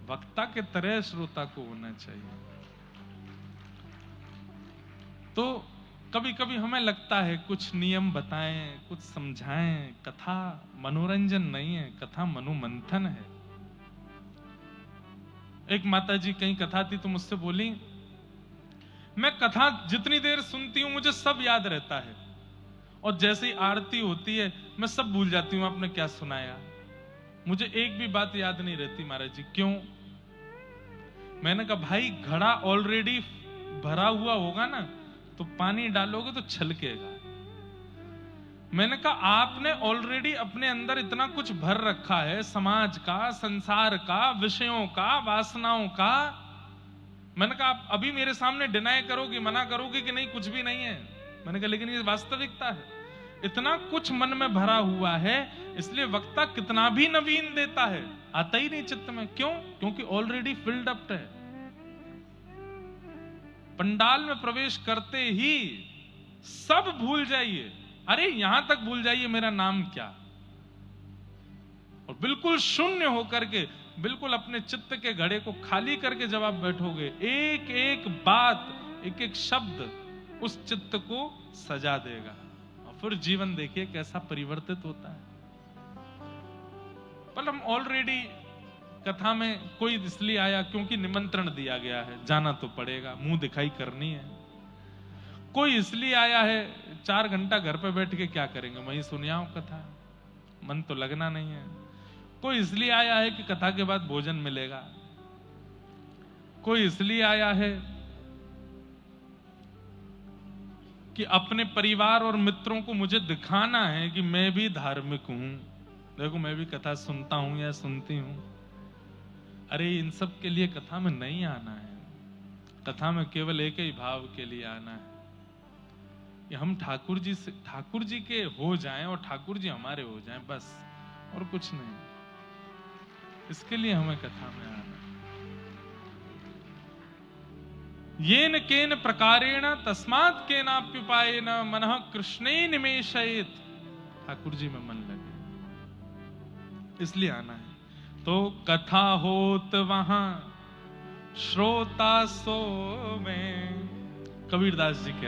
वक्ता के तरह श्रोता को होना चाहिए। तो कभी कभी हमें लगता है कुछ नियम बताएं, कुछ समझाएं। कथा मनोरंजन नहीं है, कथा मनोमंथन है। एक माता जी कहीं कथा थी तो मुझसे बोली, मैं कथा जितनी देर सुनती हूं मुझे सब याद रहता है, और जैसे ही आरती होती है मैं सब भूल जाती हूं आपने क्या सुनाया, मुझे एक भी बात याद नहीं रहती। महाराज जी क्यों? मैंने कहा भाई घड़ा ऑलरेडी भरा हुआ होगा ना, तो पानी डालोगे तो छलकेगा। मैंने कहा आपने ऑलरेडी अपने अंदर इतना कुछ भर रखा है, समाज का, संसार का, विषयों का, वासनाओं का। मैंने कहा आप अभी मेरे सामने डिनाई करोगे, मना करोगे कि नहीं कुछ भी नहीं है। मैंने कहा लेकिन ये वास्तविकता है, इतना कुछ मन में भरा हुआ है, इसलिए वक्ता कितना भी नवीन देता है आता ही नहीं चित्त में। क्यों? क्योंकि ऑलरेडी फिल्ड अप है। पंडाल में प्रवेश करते ही सब भूल जाइए, अरे यहां तक भूल जाइए मेरा नाम क्या, और बिल्कुल शून्य होकर के, बिल्कुल अपने चित्त के घड़े को खाली करके जब आप बैठोगे, एक एक बात, एक एक शब्द उस चित्त को सजा देगा, और फिर जीवन देखिए कैसा परिवर्तित होता है। पर हम ऑलरेडी कथा में कोई इसलिए आया क्योंकि निमंत्रण दिया गया है, जाना तो पड़ेगा, मुंह दिखाई करनी है। कोई इसलिए आया है, 4 घंटा घर पे बैठ के क्या करेंगे, वहीं सुनियाओ कथा, मन तो लगना नहीं है। कोई इसलिए आया है कि कथा के बाद भोजन मिलेगा। कोई इसलिए आया है कि अपने परिवार और मित्रों को मुझे दिखाना है कि मैं भी धार्मिक हूं, देखो मैं भी कथा सुनता हूं या सुनती हूं। अरे इन सब के लिए कथा में नहीं आना है, कथा में केवल एक ही भाव के लिए आना है कि हम ठाकुर जी से, ठाकुर जी के हो जाएं और ठाकुर जी हमारे हो जाएं, बस, और कुछ नहीं। इसके लिए हमें कथा में आना है। येन केन प्रकारेण तस्मात् केनाप्युपायेन मनः कृष्णे निमेषयेत्, ठाकुर जी में मन लगे, इसलिए आना है। तो कथा होत वहां श्रोता सो में, कबीरदास जी कह रहे हैं।